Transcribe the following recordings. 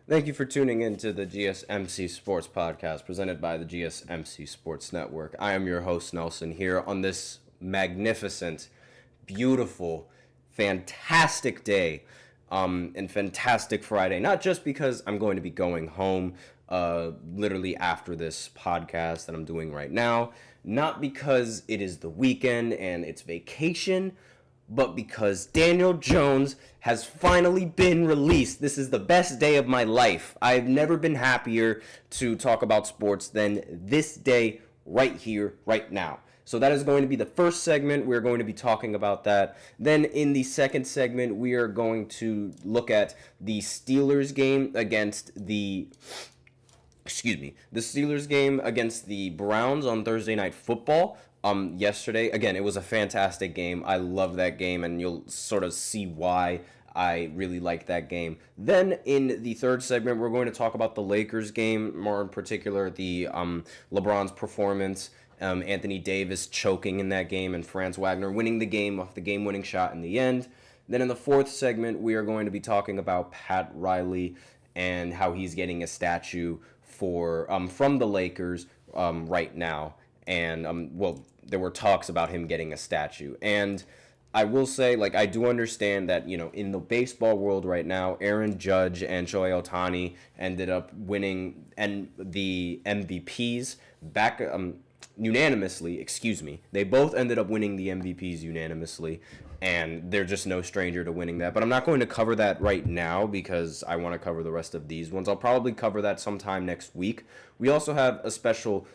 Thank you for tuning in to the GSMC Sports Podcast presented by the GSMC Sports Network. I am your host, Nelson, here on this magnificent, beautiful, fantastic day and fantastic Friday. Not just because I'm going to be going home literally after this podcast that I'm doing right now, not because it is the weekend and it's vacation, but because Daniel Jones has finally been released. This is the best day of my life. I've never been happier to talk about sports than this day right here, right now. So that is going to be the first segment. We're going to be talking about that. Then in the second segment, we are going to look at the Steelers game against the Steelers game against the Browns on Thursday Night Football. Yesterday, again, it was a fantastic game. I love that game, and you'll sort of see why I really like that game. Then in the third segment, we're going to talk about the Lakers game, more in particular the LeBron's performance, Anthony Davis choking in that game, and Franz Wagner winning the game off the game-winning shot in the end. Then in the fourth segment, we are going to be talking about Pat Riley and how he's getting a statue from the Lakers right now. And, there were talks about him getting a statue. And I will say, I do understand that, in the baseball world right now, Aaron Judge and Shohei Ohtani ended up winning the MVPs unanimously, They both ended up winning the MVPs unanimously, and they're just no stranger to winning that. But I'm not going to cover that right now because I want to cover the rest of these ones. I'll probably cover that sometime next week. We also have a special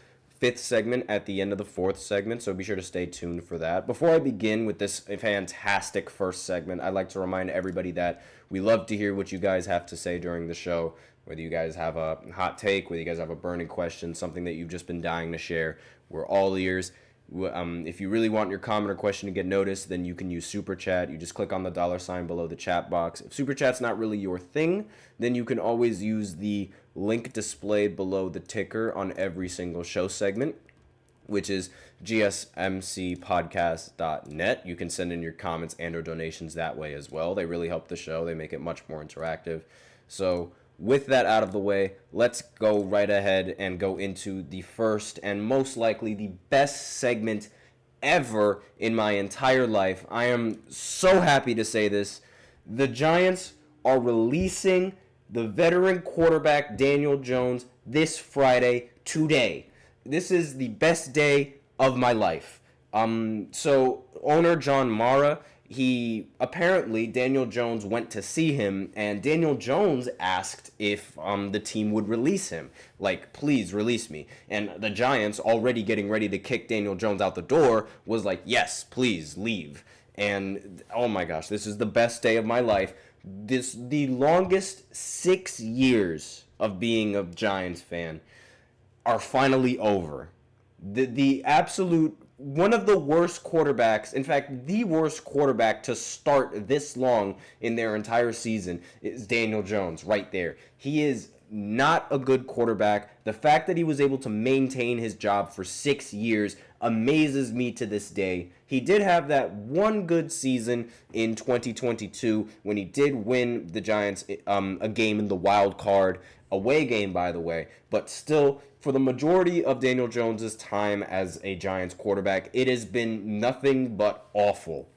fifth segment at the end of the fourth segment, so be sure to stay tuned for that. Before I begin with this fantastic first segment, I'd like to remind everybody that we love to hear what you guys have to say during the show, whether you guys have a hot take, whether you guys have a burning question, something that you've just been dying to share. We're all ears. If you really want your comment or question to get noticed, then you can use Super Chat. You just click on the $sign below the chat box. If Super Chat's not really your thing, then you can always use the link displayed below the ticker on every single show segment, which is GSMCpodcast.net. You can send in your comments and or donations that way as well. They really help the show. They make it much more interactive. So with that out of the way, let's go right ahead and go into the first and most likely the best segment ever in my entire life. I am so happy to say this. The Giants are releasing the veteran quarterback Daniel Jones this Friday, today. This is the best day of my life. So owner John Mara, Daniel Jones went to see him, and Daniel Jones asked if the team would release him. Please release me. And the Giants, already getting ready to kick Daniel Jones out the door, was like, yes, please, leave. And, oh my gosh, this is the best day of my life. The longest 6 years of being a Giants fan are finally over. The absolute one of the worst quarterbacks, in fact, the worst quarterback to start this long in their entire season is Daniel Jones right there. He is not a good quarterback. The fact that he was able to maintain his job for 6 years amazes me to this day. He did have that one good season in 2022 when he did win the Giants a game in the wild card, away game by the way, but still, for the majority of Daniel Jones' time as a Giants quarterback, it has been nothing but awful.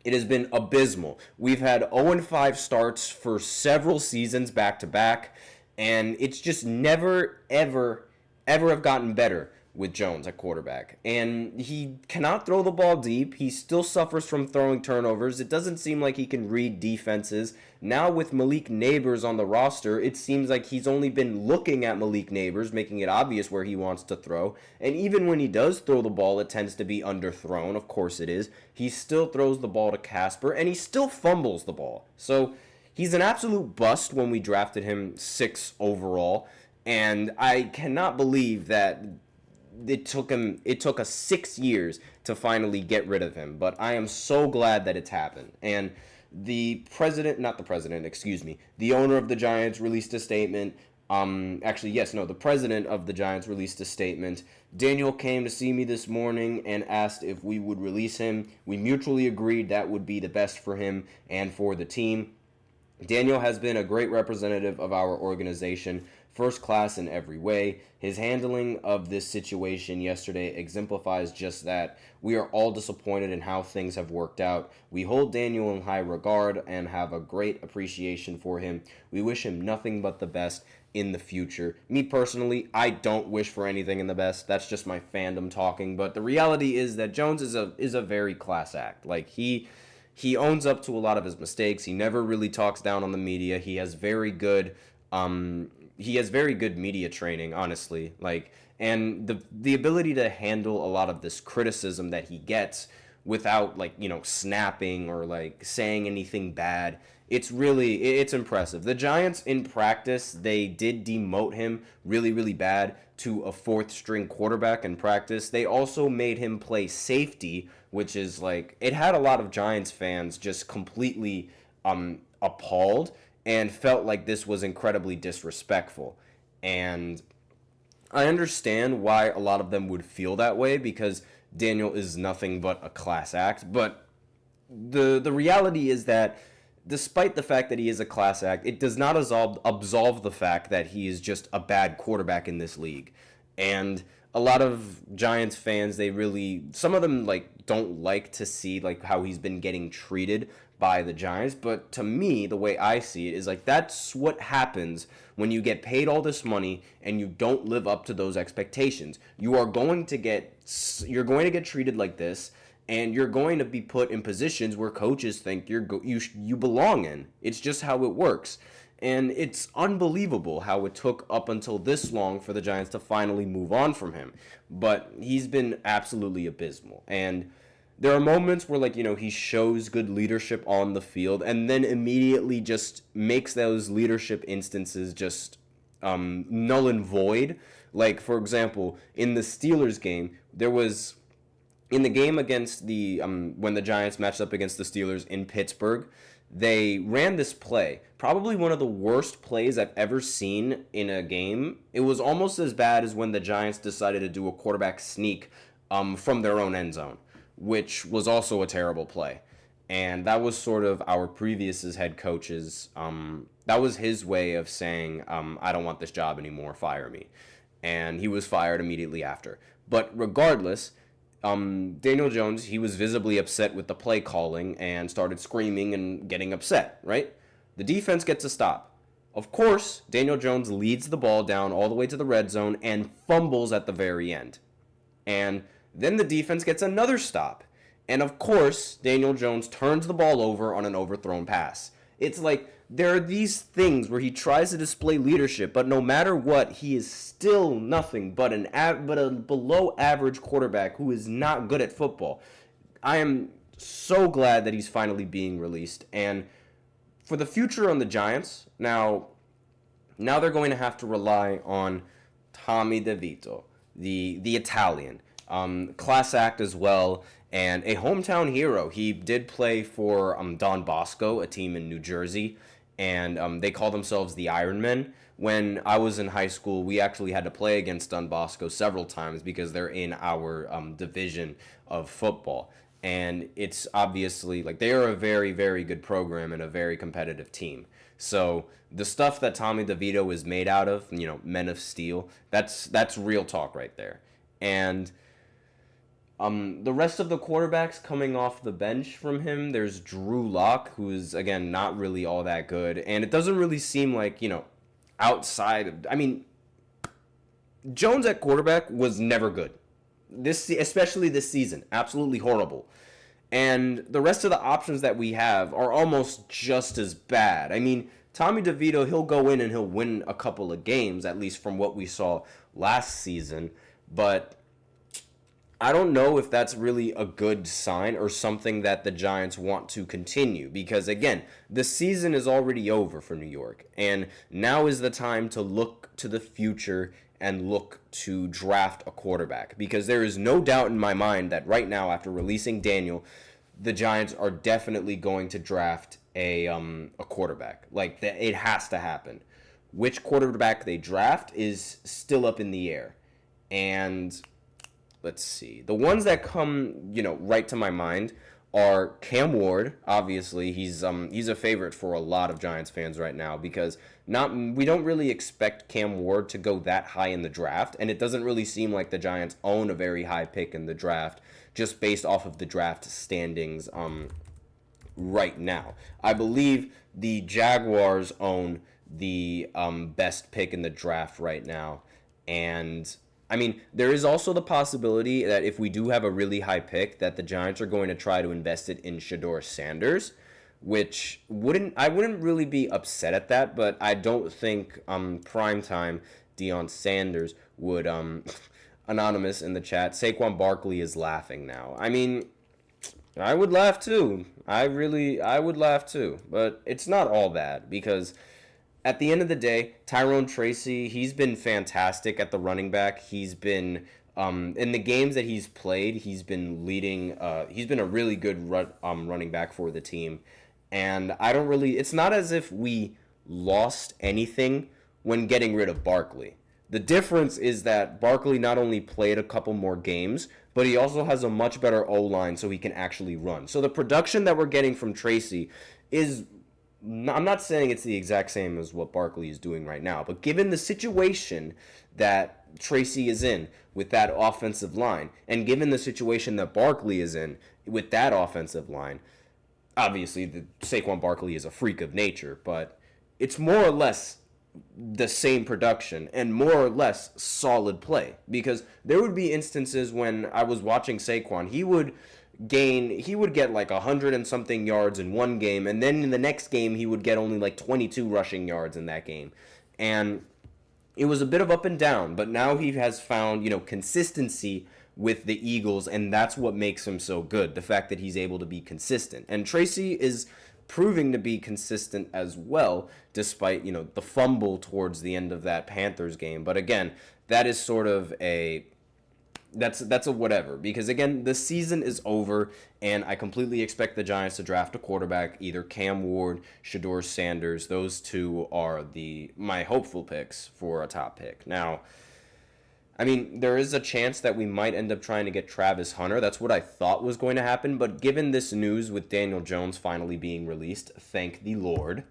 It has been abysmal. We've had 0-5 starts for several seasons back to back, and it's just never, ever have gotten better with Jones at quarterback. And he cannot throw the ball deep. He still suffers from throwing turnovers. It doesn't seem like he can read defenses. Now with Malik Neighbors on the roster, it seems like he's only been looking at Malik Neighbors, making it obvious where he wants to throw. And even when he does throw the ball, it tends to be underthrown. Of course it is. He still throws the ball to Casper, and he still fumbles the ball. So he's an absolute bust when we drafted him 6th overall. And I cannot believe that it took us 6 years to finally get rid of him, but I am so glad that it's happened. And the owner of the Giants released a statement. The president of the Giants released a statement. Daniel came to see me this morning and asked if we would release him. We mutually agreed that would be the best for him and for the team. Daniel has been a great representative of our organization, first class in every way. His handling of this situation yesterday exemplifies just that. We are all disappointed in how things have worked out. We hold Daniel in high regard and have a great appreciation for him. We wish him nothing but the best in the future. Me personally, I don't wish for anything in the best. That's just my fandom talking, but the reality is that Jones is a very class act. Like he owns up to a lot of his mistakes. He never really talks down on the media. He has very good media training, honestly. Like, and the ability to handle a lot of this criticism that he gets without, like, snapping or like saying anything bad. It's impressive. The Giants in practice, they did demote him really, really bad to a fourth string quarterback in practice. They also made him play safety, which is like, it had a lot of Giants fans just completely appalled and felt like this was incredibly disrespectful. And I understand why a lot of them would feel that way, because Daniel is nothing but a class act. But the reality is that despite the fact that he is a class act, it does not absolve the fact that he is just a bad quarterback in this league. And a lot of Giants fans, some of them like don't like to see like how he's been getting treated by the Giants, but to me, the way I see it is like that's what happens when you get paid all this money and you don't live up to those expectations. You're going to get treated like this, and you're going to be put in positions where coaches think you belong in. It's just how it works. And it's unbelievable how it took up until this long for the Giants to finally move on from him. But he's been absolutely abysmal. And there are moments where, like, he shows good leadership on the field and then immediately just makes those leadership instances just null and void. Like, for example, in the Steelers game, in the game against when the Giants matched up against the Steelers in Pittsburgh, they ran this play, probably one of the worst plays I've ever seen in a game. It was almost as bad as when the Giants decided to do a quarterback sneak from their own end zone, which was also a terrible play. And that was sort of our previous head coach's, that was his way of saying, I don't want this job anymore, fire me. And he was fired immediately after. But regardless, Daniel Jones, he was visibly upset with the play calling and started screaming and getting upset, right? The defense gets a stop. Of course, Daniel Jones leads the ball down all the way to the red zone and fumbles at the very end. And then the defense gets another stop. And of course, Daniel Jones turns the ball over on an overthrown pass. It's like there are these things where he tries to display leadership, but no matter what, he is still nothing but a below average quarterback who is not good at football. I am so glad that he's finally being released. And for the future on the Giants, now they're going to have to rely on Tommy DeVito, the Italian, class act as well, and a hometown hero. He did play for Don Bosco, a team in New Jersey, and they call themselves the Iron Men. When I was in high school, we actually had to play against Don Bosco several times because they're in our division of football. And it's obviously, like, they are a very, very good program and a very competitive team. So the stuff that Tommy DeVito is made out of, Men of Steel, that's real talk right there. And the rest of the quarterbacks coming off the bench from him, there's Drew Lock, who's, again, not really all that good. And it doesn't really seem like, outside of... Jones at quarterback was never good. Especially this season. Absolutely horrible. And the rest of the options that we have are almost just as bad. Tommy DeVito, he'll go in and he'll win a couple of games, at least from what we saw last season. But I don't know if that's really a good sign or something that the Giants want to continue. Because, again, the season is already over for New York. And now is the time to look to the future and look to draft a quarterback. Because there is no doubt in my mind that right now, after releasing Daniel, the Giants are definitely going to draft a quarterback. Like, it has to happen. Which quarterback they draft is still up in the air. And let's see. The ones that come, right to my mind are Cam Ward. Obviously, he's a favorite for a lot of Giants fans right now because not we don't really expect Cam Ward to go that high in the draft, and it doesn't really seem like the Giants own a very high pick in the draft just based off of the draft standings right now. I believe the Jaguars own the best pick in the draft right now, and I mean, there is also the possibility that if we do have a really high pick, that the Giants are going to try to invest it in Shedeur Sanders, which I wouldn't really be upset at that, but I don't think primetime Deion Sanders would anonymous in the chat. Saquon Barkley is laughing now. I mean, I would laugh too. I would laugh too, but it's not all bad because at the end of the day, Tyrone Tracy, he's been fantastic at the running back. He's been in the games that he's played, he's been leading. He's been a really good running back for the team, and I don't really. It's not as if we lost anything when getting rid of Barkley. The difference is that Barkley not only played a couple more games, but he also has a much better O-line so he can actually run. So the production that we're getting from Tracy is, I'm not saying it's the exact same as what Barkley is doing right now, but given the situation that Tracy is in with that offensive line, and given the situation that Barkley is in with that offensive line, obviously the Saquon Barkley is a freak of nature, but it's more or less the same production and more or less solid play, because there would be instances when I was watching Saquon, he would get like 100 and something yards in one game, and then in the next game he would get only like 22 rushing yards in that game, and it was a bit of up and down. But now he has found, consistency with the Eagles, and that's what makes him so good, the fact that he's able to be consistent. And Tracy is proving to be consistent as well, despite, the fumble towards the end of that Panthers game. But again, that is sort of that's a whatever, because again, the season is over, and I completely expect the Giants to draft a quarterback, either Cam Ward, Shedeur Sanders. Those two are my hopeful picks for a top pick. Now, I mean, there is a chance that we might end up trying to get Travis Hunter. That's what I thought was going to happen. But given this news with Daniel Jones finally being released, thank the Lord,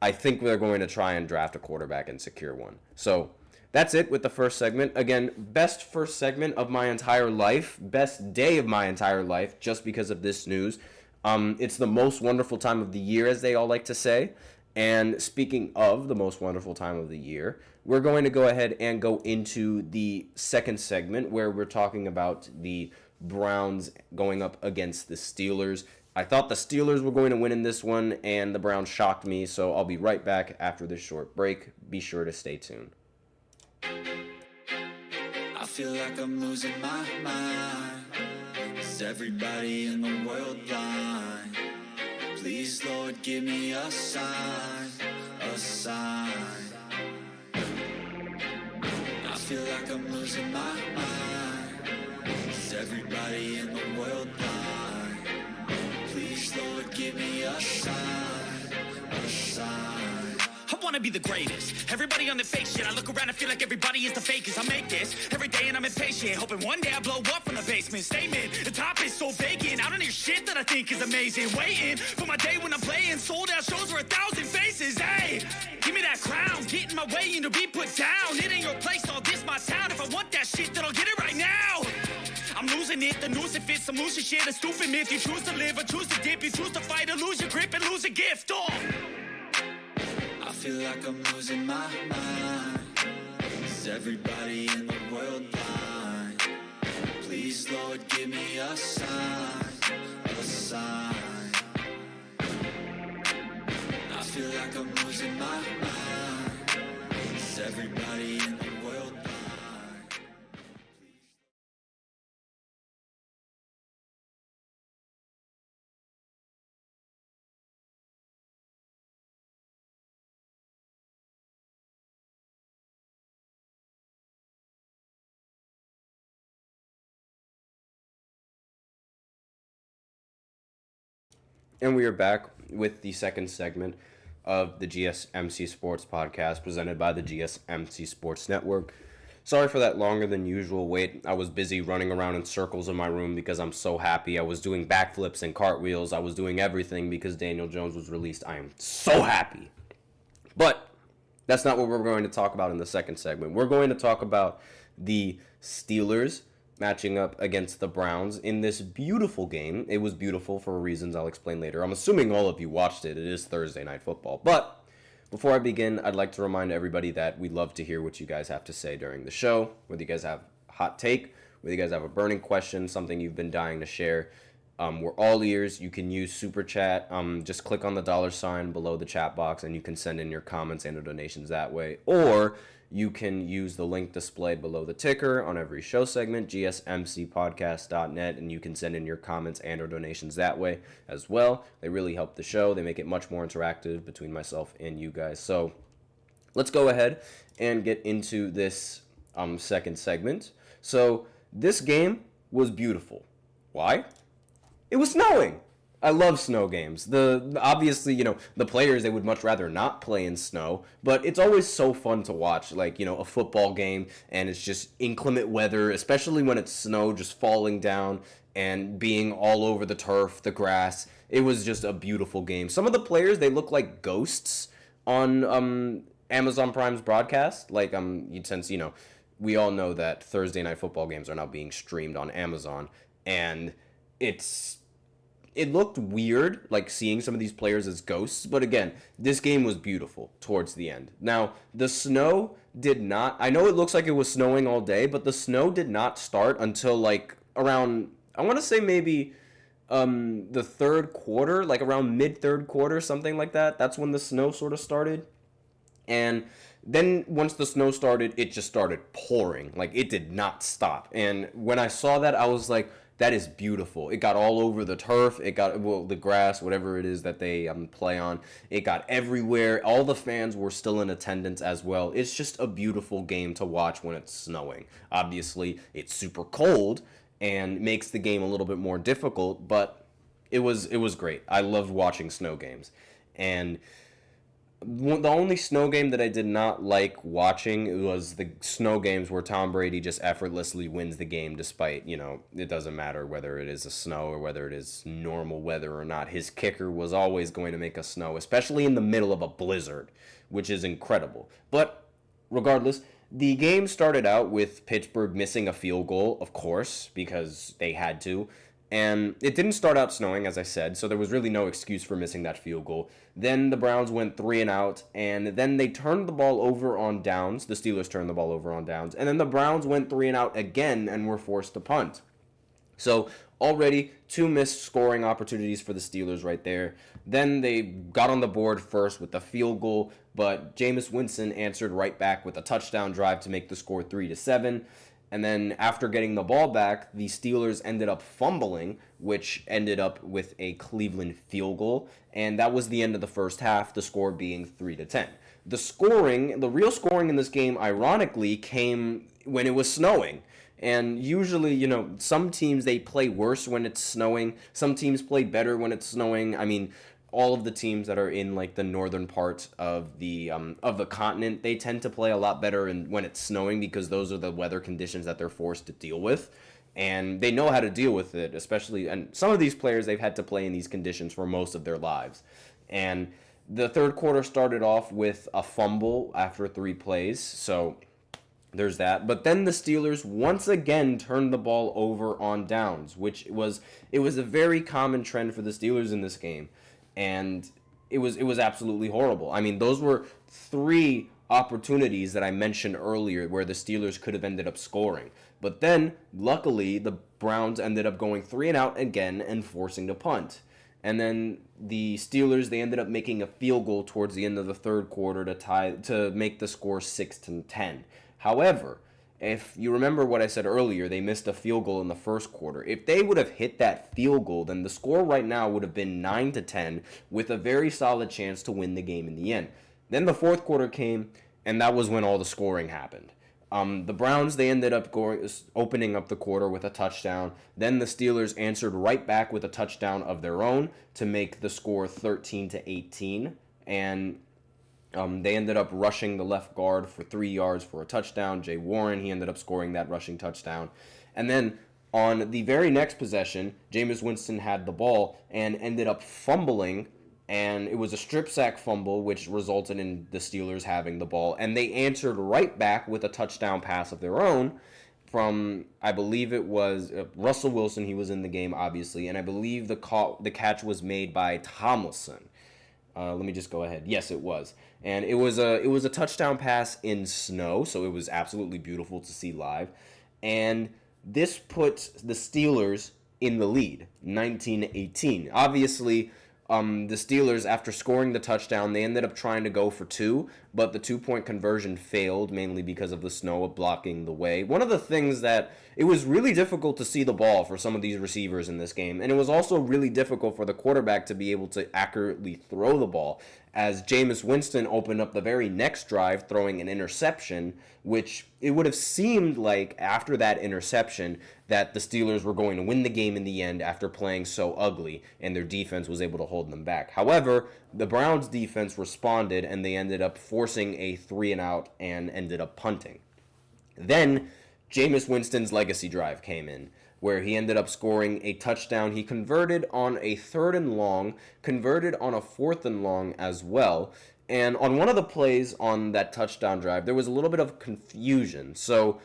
I think they're going to try and draft a quarterback and secure one. So that's it with the first segment. Again, best first segment of my entire life. Best day of my entire life just because of this news. It's the most wonderful time of the year, as they all like to say. And speaking of the most wonderful time of the year, we're going to go ahead and go into the second segment where we're talking about the Browns going up against the Steelers. I thought the Steelers were going to win in this one, and the Browns shocked me, so I'll be right back after this short break. Be sure to stay tuned. I feel like I'm losing my mind. Is everybody in the world blind? Please, Lord, give me a sign, a sign. I feel like I'm losing my mind. Is everybody in the world blind? Please, Lord, give me a sign, a sign. I wanna be the greatest. Everybody on the fake shit. I look around and feel like everybody is the fakest. I make this every day and I'm impatient, hoping one day I blow up from the basement. Statement, the top is so vacant. I don't hear shit that I think is amazing. Waiting for my day when I'm playing sold out shows for 1,000 faces. Hey, give me that crown. Get in my way and to be put down. It ain't your place, all this my town. If I want that shit, then I'll get it right now. I'm losing it, the noose it fits. I'm losing shit, a stupid myth. You choose to live or choose to dip. You choose to fight or lose your grip and lose a gift. Oh, I feel like I'm losing my mind. Is everybody in the world blind? Please, Lord, give me a sign, a sign. I feel like I'm losing my mind. Is everybody in the world blind? And we are back with the second segment of the GSMC Sports Podcast presented by the GSMC Sports Network. Sorry for that longer than usual wait. I was busy running around in circles in my room because I'm so happy. I was doing backflips and cartwheels. I was doing everything because Daniel Jones was released. I am so happy. But that's not what we're going to talk about in the second segment. We're going to talk about the Steelers matching up against the Browns in this beautiful game. It was beautiful for reasons I'll explain later. I'm assuming all of you watched it. It is Thursday Night Football. But before I begin, I'd like to remind everybody that we love to hear what you guys have to say during the show, whether you guys have a hot take, whether you guys have a burning question, something you've been dying to share. We're all ears. You can use Super Chat. Just click on the $ below the chat box, and you can send in your comments and donations that way. Or you can use the link displayed below the ticker on every show segment, GSMCpodcast.net, and you can send in your comments and or donations that way as well. They really help the show. They make it much more interactive between myself and you guys. So let's go ahead and get into this second segment. So this game was beautiful. Why? It was snowing. I love snow games. Obviously, the players, they would much rather not play in snow, but it's always so fun to watch, like, a football game, and it's just inclement weather, especially when it's snow just falling down and being all over the turf, the grass. It was just a beautiful game. Some of the players, they look like ghosts on Amazon Prime's broadcast. Like, since, we all know that Thursday Night Football games are now being streamed on Amazon, and it looked weird, like seeing some of these players as ghosts, but again, this game was beautiful towards the end. Now, the snow did not, I know it looks like it was snowing all day, but the snow did not start until like around, I want to say maybe the third quarter, like around mid-third quarter, something like that. That's when the snow sort of started. And then once the snow started, it just started pouring. Like, it did not stop. And when I saw that, I was like, that is beautiful. It got all over the turf. It got, the grass, whatever it is that they play on. It got everywhere. All the fans were still in attendance as well. It's just a beautiful game to watch when it's snowing. Obviously, it's super cold and makes the game a little bit more difficult, but it was great. I loved watching snow games. And the only snow game that I did not like watching was the snow games where Tom Brady just effortlessly wins the game despite, it doesn't matter whether it is a snow or whether it is normal weather or not. His kicker was always going to make a snow, especially in the middle of a blizzard, which is incredible. But regardless, the game started out with Pittsburgh missing a field goal, of course, because they had to. And it didn't start out snowing, as I said, so there was really no excuse for missing that field goal. Then the Browns went 3 and out, and then they turned the ball over on downs. The Steelers turned the ball over on downs. And then the Browns went 3 and out again and were forced to punt. So already 2 missed scoring opportunities for the Steelers right there. Then they got on the board first with the field goal, but Jameis Winston answered right back with a touchdown drive to make the score 3-7. And then after getting the ball back, the Steelers ended up fumbling, which ended up with a Cleveland field goal. And that was the end of the first half, the score being 3-10. The real scoring in this game, ironically, came when it was snowing. And usually, some teams, they play worse when it's snowing. Some teams play better when it's snowing. I mean, all of the teams that are in like the northern part of the continent, they tend to play a lot better when it's snowing because those are the weather conditions that they're forced to deal with, and they know how to deal with it. Especially, and some of these players, they've had to play in these conditions for most of their lives. And the third quarter started off with a fumble after 3 plays, so there's that. But then the Steelers once again turned the ball over on downs, which was a very common trend for the Steelers in this game. And it was absolutely horrible. I mean, those were 3 opportunities that I mentioned earlier where the Steelers could have ended up scoring. But then, luckily, the Browns ended up going 3 and out again and forcing to punt. And then the Steelers, they ended up making a field goal towards the end of the third quarter to make the score 6-10. However, if you remember what I said earlier, they missed a field goal in the first quarter. If they would have hit that field goal, then the score right now would have been 9-10 with a very solid chance to win the game in the end. Then the fourth quarter came, and that was when all the scoring happened. The Browns, they ended up opening up the quarter with a touchdown. Then the Steelers answered right back with a touchdown of their own to make the score 13-18. And They ended up rushing the left guard for 3 yards for a touchdown. Jay Warren, he ended up scoring that rushing touchdown. And then on the very next possession, Jameis Winston had the ball and ended up fumbling, and it was a strip sack fumble, which resulted in the Steelers having the ball. And they answered right back with a touchdown pass of their own from, I believe it was Russell Wilson. He was in the game, obviously, and I believe the catch was made by Tomlinson. Let me just go ahead. Yes, it was. And it was a touchdown pass in snow, so it was absolutely beautiful to see live. And this puts the Steelers in the lead, 19-18. Obviously, the Steelers, after scoring the touchdown, they ended up trying to go for two, but the two-point conversion failed, mainly because of the snow blocking the way. One of the things that it was really difficult to see the ball for some of these receivers in this game, and it was also really difficult for the quarterback to be able to accurately throw the ball, as Jameis Winston opened up the very next drive throwing an interception, which it would have seemed like after that interception that the Steelers were going to win the game in the end after playing so ugly, and their defense was able to hold them back. However, the Browns defense responded, and they ended up forcing a 3-and-out and ended up punting. Then Jameis Winston's legacy drive came in, where he ended up scoring a touchdown. He converted on a 3rd and long, converted on a 4th and long as well. And on one of the plays on that touchdown drive, there was a little bit of confusion. So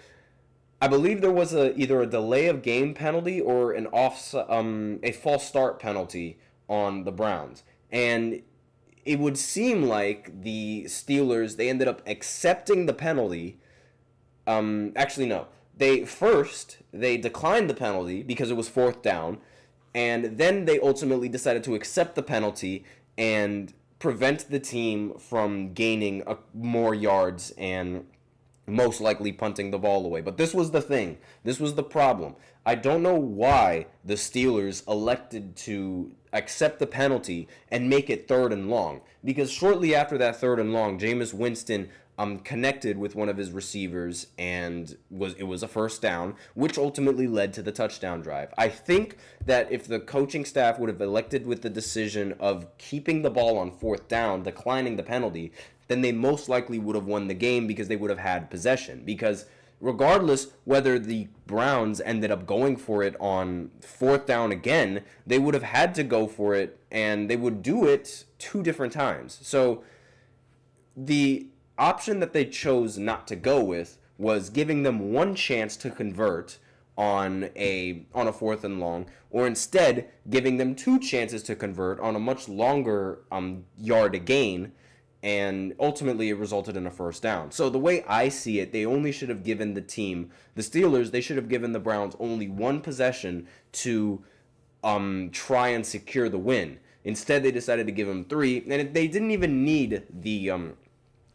I believe there was either a delay of game penalty or a false start penalty on the Browns. And it would seem like the Steelers, they ended up accepting the penalty. Actually, no. They declined the penalty because it was 4th down, and then they ultimately decided to accept the penalty and prevent the team from gaining more yards and most likely punting the ball away. But this was the thing. This was the problem. I don't know why the Steelers elected to accept the penalty and make it 3rd and long, because shortly after that 3rd and long, Jameis Winston connected with one of his receivers, and it was a 1st down, which ultimately led to the touchdown drive. I think that if the coaching staff would have elected with the decision of keeping the ball on 4th down, declining the penalty, then they most likely would have won the game because they would have had possession. Because regardless whether the Browns ended up going for it on 4th down again, they would have had to go for it, and they would do it 2 different times. So the option that they chose not to go with was giving them one chance to convert on a 4th and long, or instead giving them 2 chances to convert on a much longer yard to gain, and ultimately it resulted in a 1st down. So the way I see it, they only should have given the Steelers, they should have given the Browns only 1 possession to try and secure the win. Instead, they decided to give them 3, and they didn't even need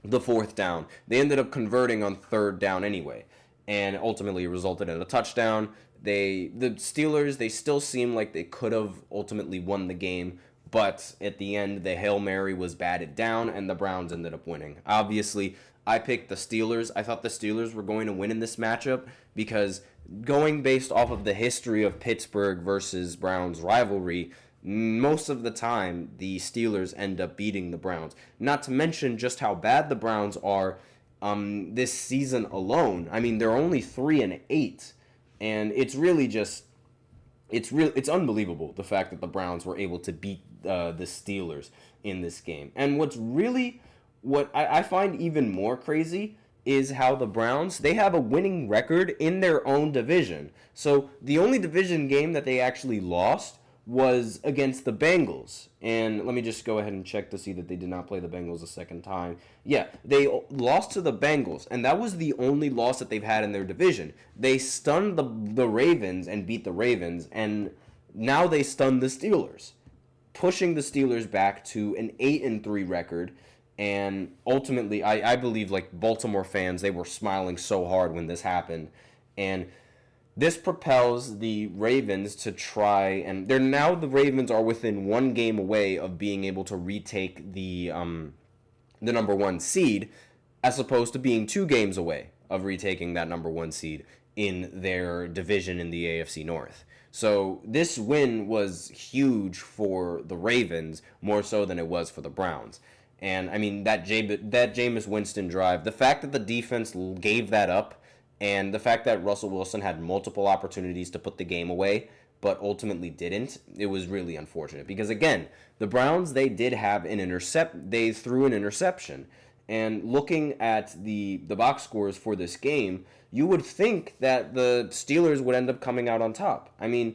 the 4th down. They ended up converting on 3rd down anyway, and ultimately it resulted in a touchdown. The Steelers, they still seem like they could have ultimately won the game, but at the end, the Hail Mary was batted down, and the Browns ended up winning. Obviously, I picked the Steelers. I thought the Steelers were going to win in this matchup because going based off of the history of Pittsburgh versus Browns rivalry, most of the time, the Steelers end up beating the Browns. Not to mention just how bad the Browns are this season alone. I mean, they're only 3-8, and it's really just it's unbelievable the fact that the Browns were able to beat the Steelers in this game. And what I find even more crazy is how the Browns, they have a winning record in their own division. So the only division game that they actually lost was against the Bengals. And let me just go ahead and check to see that they did not play the Bengals a second time. Yeah, they lost to the Bengals, and that was the only loss that they've had in their division. They stunned the Ravens and beat the Ravens, and now they stunned the Steelers, pushing the Steelers back to an 8-3 record. And ultimately, I believe, like, Baltimore fans, they were smiling so hard when this happened. And this propels the Ravens to try, and the Ravens are within 1 game away of being able to retake the number 1 seed, as opposed to being 2 games away of retaking that number 1 seed in their division in the AFC North. So this win was huge for the Ravens, more so than it was for the Browns. And I mean that Jameis Winston drive, the fact that the defense gave that up, and the fact that Russell Wilson had multiple opportunities to put the game away, but ultimately didn't, it was really unfortunate. Because again, the Browns, they did have they threw an interception. And looking at the box scores for this game, you would think that the Steelers would end up coming out on top. I mean,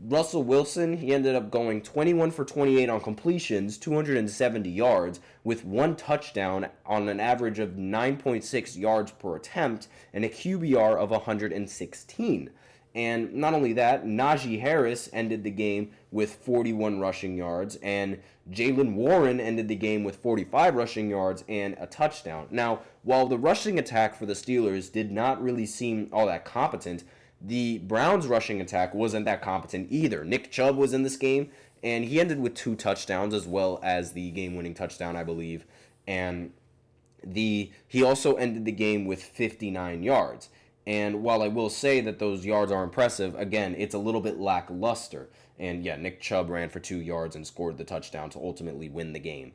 Russell Wilson, he ended up going 21 for 28 on completions, 270 yards, with one touchdown on an average of 9.6 yards per attempt, and a QBR of 116. And not only that, Najee Harris ended the game with 41 rushing yards, and Jaylen Warren ended the game with 45 rushing yards and a touchdown. Now, while the rushing attack for the Steelers did not really seem all that competent, the Browns' rushing attack wasn't that competent either. Nick Chubb was in this game, and he ended with 2 touchdowns as well as the game-winning touchdown, I believe. And he also ended the game with 59 yards. And while I will say that those yards are impressive, again, it's a little bit lackluster. And yeah, Nick Chubb ran for 2 yards and scored the touchdown to ultimately win the game.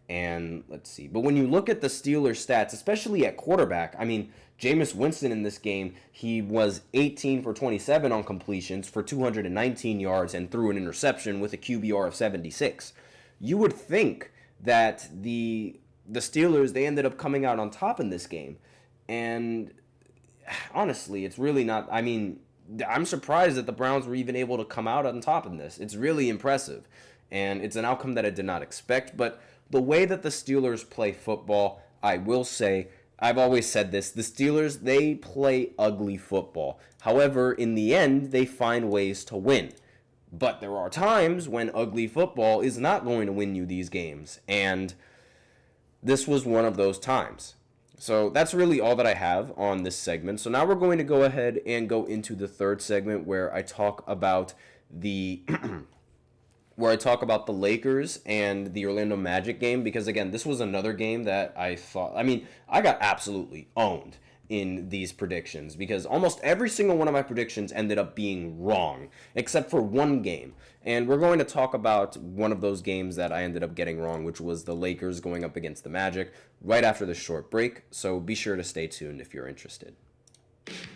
And let's see. But when you look at the Steelers' stats, especially at quarterback, I mean, Jameis Winston in this game, he was 18 for 27 on completions for 219 yards and threw an interception with a QBR of 76. You would think that the Steelers, they ended up coming out on top in this game. And honestly, it's really not. I mean, I'm surprised that the Browns were even able to come out on top in this. It's really impressive. And it's an outcome that I did not expect. But the way that the Steelers play football, I will say, I've always said this, the Steelers, they play ugly football. However, in the end, they find ways to win. But there are times when ugly football is not going to win you these games. And this was one of those times. So that's really all that I have on this segment. So now we're going to go ahead and go into the third segment where I talk about the Lakers and the Orlando Magic game, because again, this was another game that I got absolutely owned in these predictions, because almost every single one of my predictions ended up being wrong, except for one game. And we're going to talk about one of those games that I ended up getting wrong, which was the Lakers going up against the Magic, right after this short break. So be sure to stay tuned if you're interested.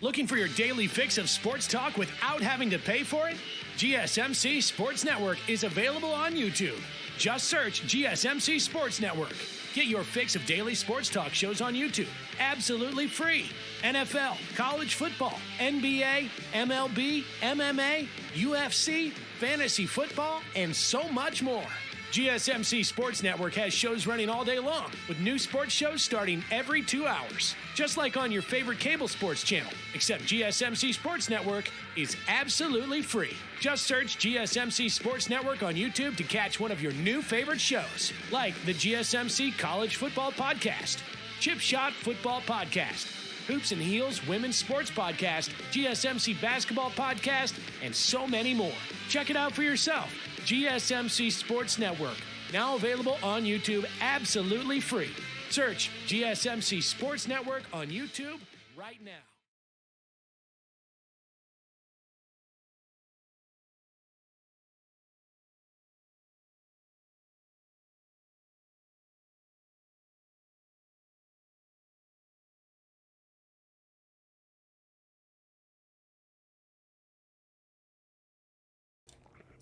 Looking for your daily fix of sports talk without having to pay for it? GSMC Sports Network is available on YouTube. Just search GSMC Sports Network. Get your fix of daily sports talk shows on YouTube, absolutely free. NFL, college football, NBA, MLB, MMA, UFC, fantasy football, and so much more. GSMC Sports Network has shows running all day long, with new sports shows starting every 2 hours. Just like on your favorite cable sports channel, except GSMC Sports Network is absolutely free. Just search GSMC Sports Network on YouTube to catch one of your new favorite shows, like the GSMC College Football Podcast, Chip Shot Football Podcast, Hoops and Heels Women's Sports Podcast, GSMC Basketball Podcast, and so many more. Check it out for yourself. GSMC Sports Network, now available on YouTube absolutely free. Search GSMC Sports Network on YouTube right now.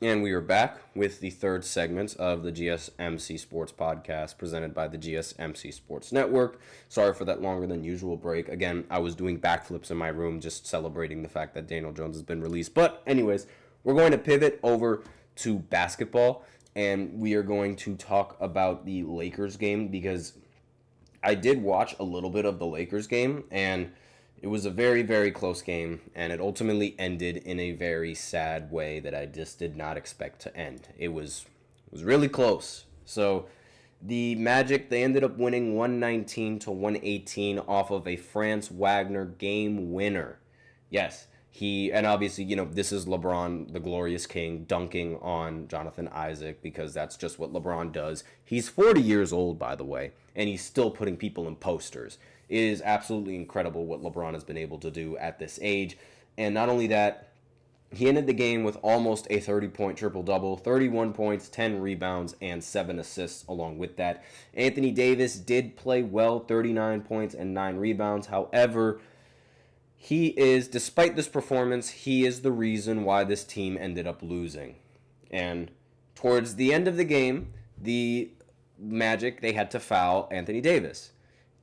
And we are back with the third segment of the GSMC Sports Podcast presented by the GSMC Sports Network. Sorry for that longer than usual break. Again, I was doing backflips in my room just celebrating the fact that Daniel Jones has been released. But anyways, we're going to pivot over to basketball, and we are going to talk about the Lakers game, because I did watch a little bit of the Lakers game, and it was a very, very close game, and it ultimately ended in a very sad way that I just did not expect to end. It was really close. So the Magic, they ended up winning 119 to 118 off of a Franz Wagner game winner. Yes, and obviously, this is LeBron, the glorious king, dunking on Jonathan Isaac, because that's just what LeBron does. He's 40 years old, by the way, and he's still putting people in posters. It is absolutely incredible what LeBron has been able to do at this age. And not only that, He ended the game with almost a 30-point triple-double, 31 points, 10 rebounds, and 7 assists along with that. Anthony Davis did play well, 39 points and 9 rebounds. However, despite this performance, he is the reason why this team ended up losing. And towards the end of the game, the Magic, they had to foul Anthony Davis.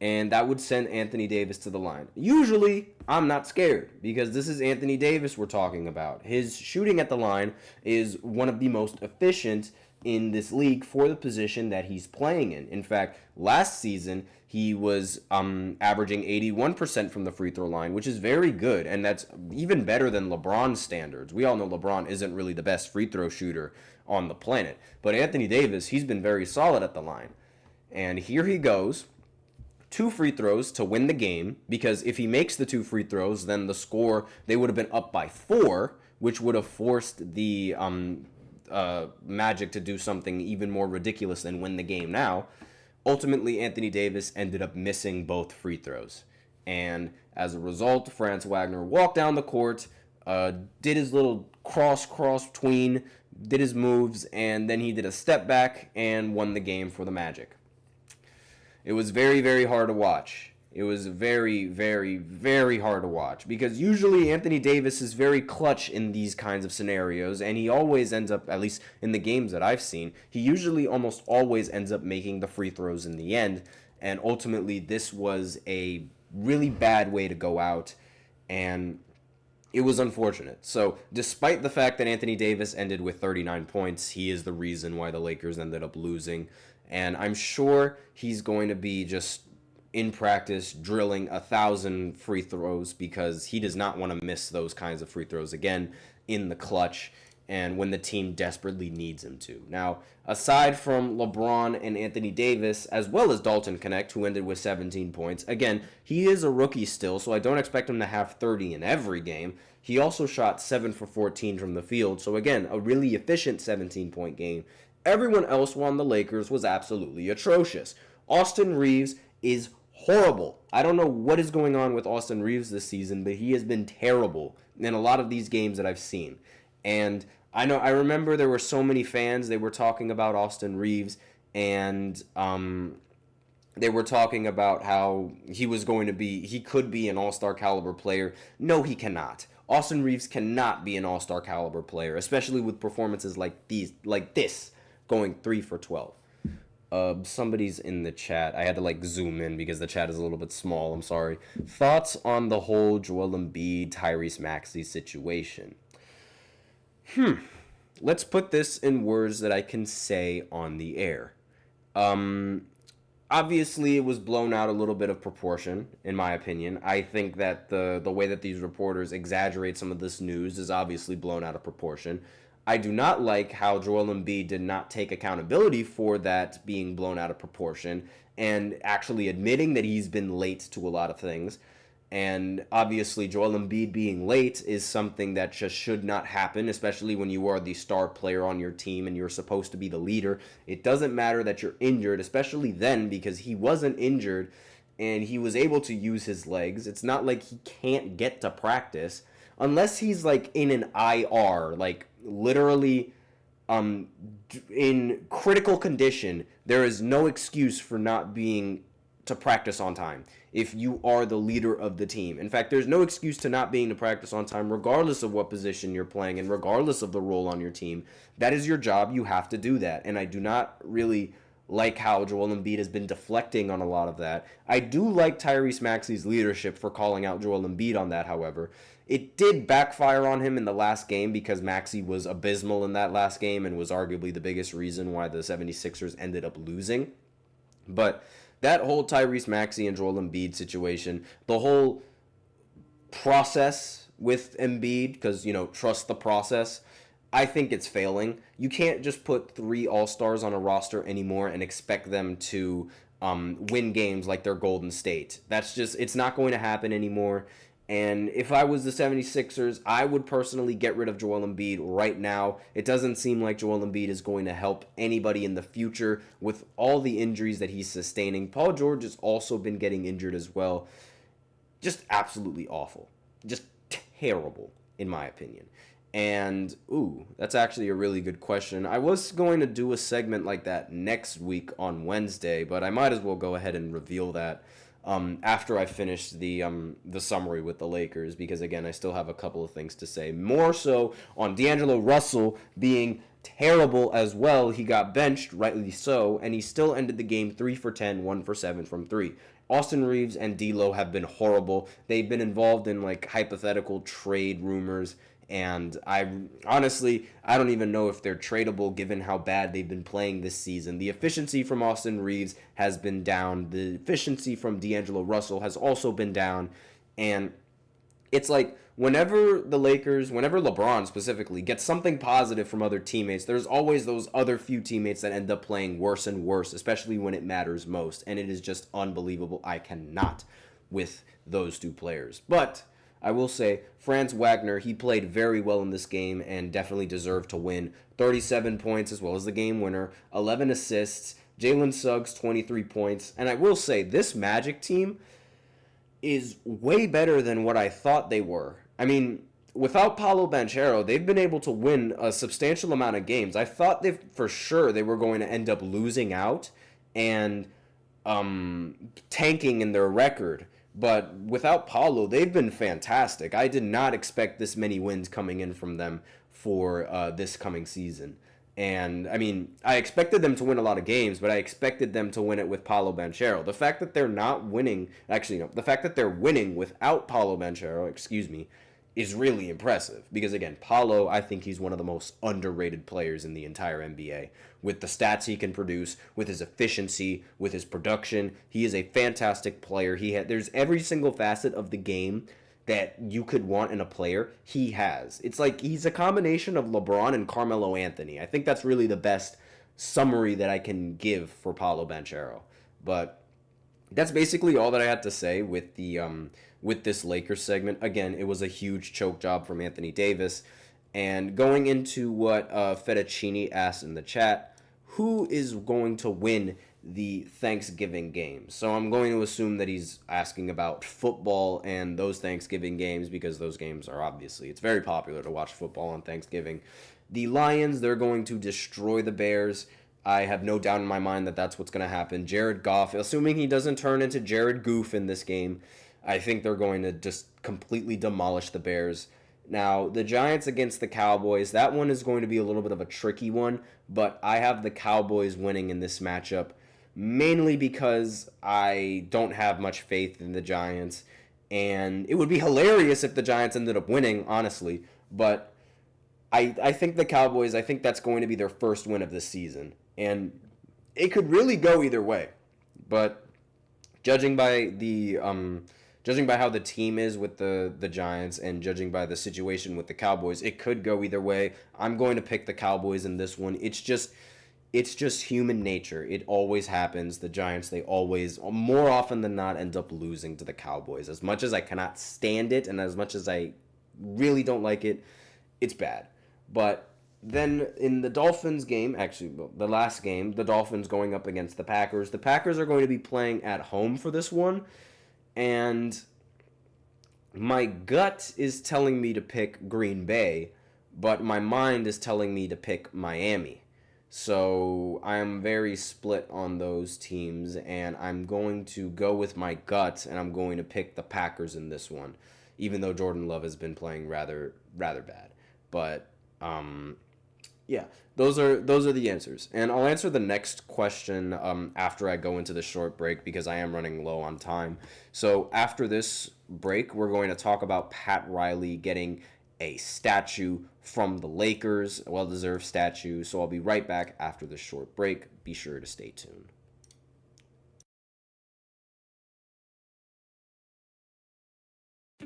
And that would send Anthony Davis to the line. Usually, I'm not scared because this is Anthony Davis we're talking about. His shooting at the line is one of the most efficient in this league for the position that he's playing in. In fact, last season, he was averaging 81% from the free throw line, which is very good, and that's even better than LeBron's standards. We all know LeBron isn't really the best free throw shooter on the planet, but Anthony Davis, he's been very solid at the line. And here he goes. 2 free throws to win the game, because if he makes the 2 free throws, then the score, they would have been up by 4, which would have forced the Magic to do something even more ridiculous than win the game now. Ultimately, Anthony Davis ended up missing both free throws. And as a result, Franz Wagner walked down the court, did his little cross tween, did his moves, and then he did a step back and won the game for the Magic. It was very, very hard to watch. It was very, very, very hard to watch because usually Anthony Davis is very clutch in these kinds of scenarios, and he always ends up, at least in the games that I've seen, he usually almost always ends up making the free throws in the end, and ultimately this was a really bad way to go out, and it was unfortunate. So despite the fact that Anthony Davis ended with 39 points, he is the reason why the Lakers ended up losing. And I'm sure he's going to be just in practice drilling 1,000 free throws because he does not want to miss those kinds of free throws again in the clutch and when the team desperately needs him to. Now, aside from LeBron and Anthony Davis, as well as Dalton Knecht, who ended with 17 points, again, he is a rookie still, so I don't expect him to have 30 in every game. He also shot 7 for 14 from the field, so again, a really efficient 17-point game. Everyone else on the Lakers was absolutely atrocious. Austin Reeves is horrible. I don't know what is going on with Austin Reeves this season, but he has been terrible in a lot of these games that I've seen. And I remember there were so many fans, they were talking about Austin Reeves, and they were talking about how he could be an all-star caliber player. No, he cannot. Austin Reeves cannot be an all-star caliber player, especially with performances like this, going 3 for 12. Somebody's in the chat. I had to zoom in because the chat is a little bit small. I'm sorry. Thoughts on the whole Joel Embiid, Tyrese Maxey situation? Let's put this in words that I can say on the air. Obviously, it was blown out a little bit of proportion, in my opinion. I think that the way that these reporters exaggerate some of this news is obviously blown out of proportion. I do not like how Joel Embiid did not take accountability for that being blown out of proportion and actually admitting that he's been late to a lot of things. And obviously, Joel Embiid being late is something that just should not happen, especially when you are the star player on your team and you're supposed to be the leader. It doesn't matter that you're injured, especially then, because he wasn't injured and he was able to use his legs. It's not like he can't get to practice unless he's in an IR, literally in critical condition. There is no excuse for not being to practice on time if you are the leader of the team. In fact, there's no excuse to not being to practice on time regardless of what position you're playing and regardless of the role on your team. That is your job. You have to do that. And I do not really like how Joel Embiid has been deflecting on a lot of that. I do like Tyrese Maxey's leadership for calling out Joel Embiid on that, however. It did backfire on him in the last game because Maxey was abysmal in that last game and was arguably the biggest reason why the 76ers ended up losing. But that whole Tyrese Maxey and Joel Embiid situation, the whole process with Embiid, because, trust the process, I think it's failing. You can't just put 3 All-Stars on a roster anymore and expect them to win games like they're Golden State. It's not going to happen anymore. And if I was the 76ers, I would personally get rid of Joel Embiid right now. It doesn't seem like Joel Embiid is going to help anybody in the future with all the injuries that he's sustaining. Paul George has also been getting injured as well. Just absolutely awful. Just terrible, in my opinion. And, that's actually a really good question. I was going to do a segment like that next week on Wednesday, but I might as well go ahead and reveal that after I finish the summary with the Lakers, because, again, I still have a couple of things to say. More so on D'Angelo Russell being terrible as well. He got benched, rightly so, and he still ended the game 3 for 10, 1 for 7 from 3. Austin Reeves and D'Lo have been horrible. They've been involved in, like, hypothetical trade rumors, and I don't even know if they're tradable given how bad they've been playing this season. The efficiency from Austin Reeves has been down. The efficiency from D'Angelo Russell has also been down. And it's like whenever LeBron specifically gets something positive from other teammates, there's always those other few teammates that end up playing worse and worse, especially when it matters most. And it is just unbelievable. I cannot with those two players. But I will say, Franz Wagner, he played very well in this game and definitely deserved to win. 37 points as well as the game winner, 11 assists, Jalen Suggs, 23 points. And I will say, this Magic team is way better than what I thought they were. I mean, without Paolo Banchero, they've been able to win a substantial amount of games. I thought for sure they were going to end up losing out and tanking in their record. But without Paulo, they've been fantastic. I did not expect this many wins coming in from them for this coming season. And, I mean, I expected them to win a lot of games, but I expected them to win it with Paolo Banchero. The fact that they're not winning, the fact that they're winning without Paolo Banchero, is really impressive. Because, again, Paolo, I think he's one of the most underrated players in the entire NBA. With the stats he can produce, with his efficiency, with his production, he is a fantastic player. There's every single facet of the game that you could want in a player, he has. It's like he's a combination of LeBron and Carmelo Anthony. I think that's really the best summary that I can give for Paolo Banchero. But that's basically all that I had to say with this Lakers segment. Again, it was a huge choke job from Anthony Davis. And going into what Fettuccini asked in the chat, who is going to win the Thanksgiving games? So I'm going to assume that he's asking about football and those Thanksgiving games, because those games are it's very popular to watch football on Thanksgiving. The Lions, they're going to destroy the Bears. I have no doubt in my mind that that's what's going to happen. Jared Goff, assuming he doesn't turn into Jared Goof in this game, I think they're going to just completely demolish the Bears. Now, the Giants against the Cowboys, that one is going to be a little bit of a tricky one, but I have the Cowboys winning in this matchup, mainly because I don't have much faith in the Giants, and it would be hilarious if the Giants ended up winning, honestly, but I think the Cowboys, I think that's going to be their first win of the season, and it could really go either way, but judging by how the team is with the Giants and judging by the situation with the Cowboys, it could go either way. I'm going to pick the Cowboys in this one. It's just human nature. It always happens. The Giants, they always, more often than not, end up losing to the Cowboys. As much as I cannot stand it and as much as I really don't like it, it's bad. But then in the Dolphins game, the last game, the Dolphins going up against the Packers. The Packers are going to be playing at home for this one. And my gut is telling me to pick Green Bay, but my mind is telling me to pick Miami. So I'm very split on those teams, and I'm going to go with my gut, and I'm going to pick the Packers in this one, even though Jordan Love has been playing rather bad. But yeah, those are the answers. And I'll answer the next question after I go into the short break, because I am running low on time. So after this break, we're going to talk about Pat Riley getting a statue from the Lakers, a well-deserved statue. So I'll be right back after this short break. Be sure to stay tuned.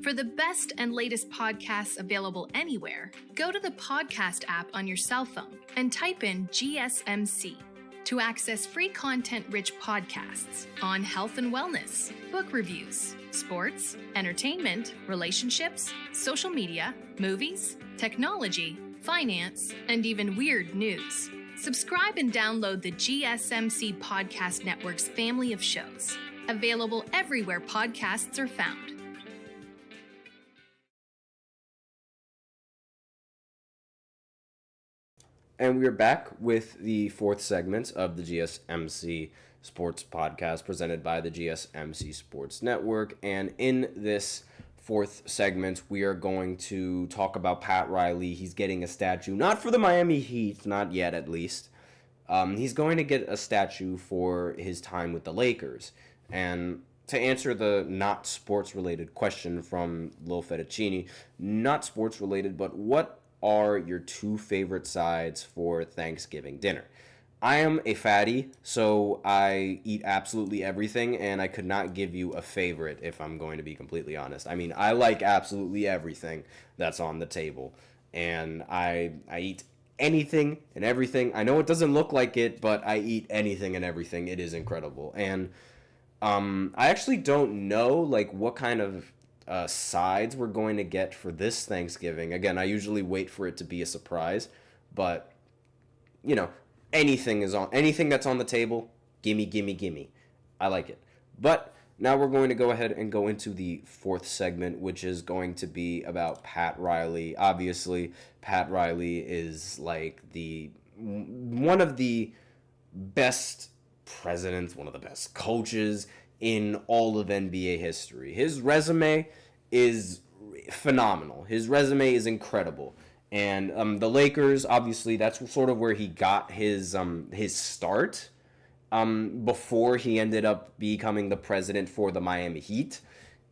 For the best and latest podcasts available anywhere, go to the podcast app on your cell phone and type in GSMC to access free content-rich podcasts on health and wellness, book reviews, sports, entertainment, relationships, social media, movies, technology, finance, and even weird news. Subscribe and download the GSMC Podcast Network's family of shows, available everywhere podcasts are found. And we are back with the fourth segment of the GSMC Sports Podcast presented by the GSMC Sports Network. And in this fourth segment, we are going to talk about Pat Riley. He's getting a statue, not for the Miami Heat, not yet at least. He's going to get a statue for his time with the Lakers. And to answer the not sports-related question from Lil Fettuccini, not sports-related, but what are your two favorite sides for Thanksgiving dinner? I am a fatty, so I eat absolutely everything, and I could not give you a favorite if I'm going to be completely honest. I mean, I like absolutely everything that's on the table, and I eat anything and everything. I know it doesn't look like it, but I eat anything and everything. It is incredible. And I actually don't know like what kind of sides we're going to get for this Thanksgiving. Again, I usually wait for it to be a surprise, but you know, anything that's on the table, gimme. I like it. But now we're going to go ahead and go into the fourth segment, which is going to be about Pat Riley. Obviously, Pat Riley is like one of the best presidents, one of the best coaches in all of NBA history. His resume is phenomenal. His resume is incredible. And the Lakers, obviously, that's sort of where he got his start before he ended up becoming the president for the Miami Heat.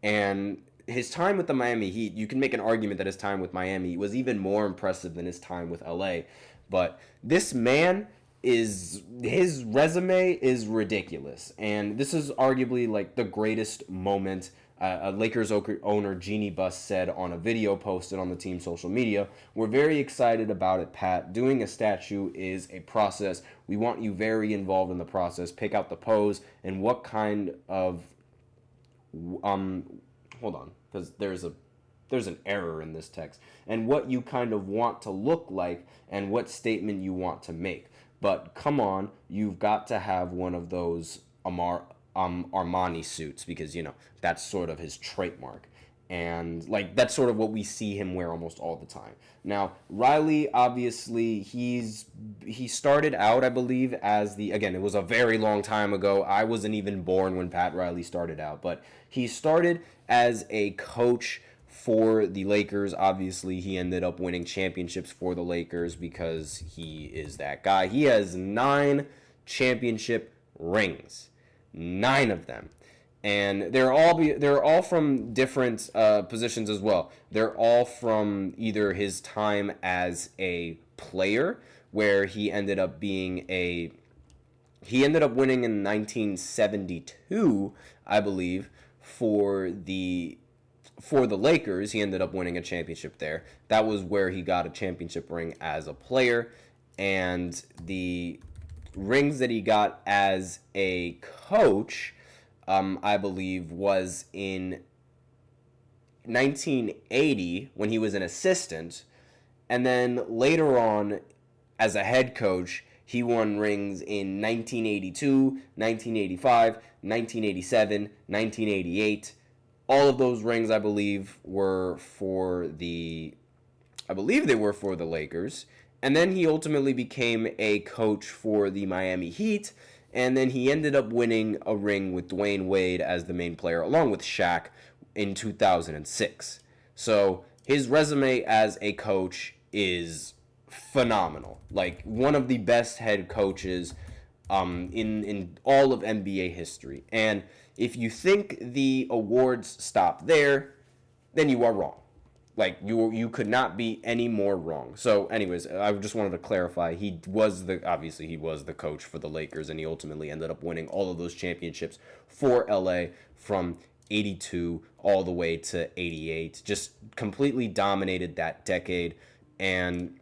And his time with the Miami Heat, you can make an argument that his time with Miami was even more impressive than his time with LA. But this man his resume is ridiculous. And this is arguably like the greatest moment. Lakers owner Jeannie Buss said on a video posted on the team's social media, "We're very excited about it, Pat. Doing a statue is a process. We want you very involved in the process. Pick out the pose and what kind of hold on, because there's an error in this text. And what you kind of want to look like and what statement you want to make. But come on, you've got to have one of those Armani suits because, you know, that's sort of his trademark. And, like, that's sort of what we see him wear almost all the time. Now, Riley, obviously, he started out, I believe, again, it was a very long time ago. I wasn't even born when Pat Riley started out. But he started as a coach for the Lakers. Obviously, he ended up winning championships for the Lakers because he is that guy. He has 9 championship rings. 9 of them. And they're all from different positions as well. They're all from either his time as a player, where he ended up winning in 1972, I believe, for the Lakers. He ended up winning a championship there. That was where he got a championship ring as a player. And the rings that he got as a coach, I believe, was in 1980 when he was an assistant. And then later on, as a head coach, he won rings in 1982, 1985, 1987, 1988. All of those rings, I believe, were for the Lakers. And then he ultimately became a coach for the Miami Heat. And then he ended up winning a ring with Dwayne Wade as the main player, along with Shaq, in 2006. So his resume as a coach is phenomenal. Like, one of the best head coaches in all of NBA history. And if you think the awards stop there, then you are wrong. Like, you could not be any more wrong. So, anyways, I just wanted to clarify. He was the coach for the Lakers, and he ultimately ended up winning all of those championships for LA from 82 all the way to 88. Just completely dominated that decade. And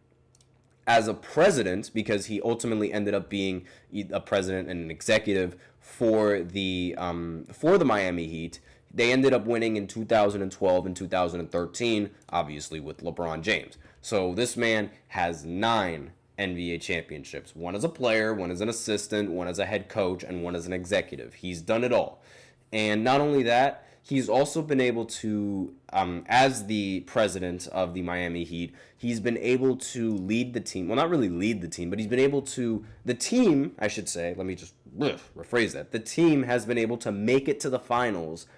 as a president, because he ultimately ended up being a president and an executive for the Miami Heat, they ended up winning in 2012 and 2013, obviously with LeBron James. So this man has 9 NBA championships. 1 as a player, 1 as an assistant, 1 as a head coach, and 1 as an executive. He's done it all. And not only that, he's also been able to, as the president of the Miami Heat, he's been able to lead the team. Well, not really lead the team, but he's been able to, the team, I should say, let me just rephrase that. The team has been able to make it to the finals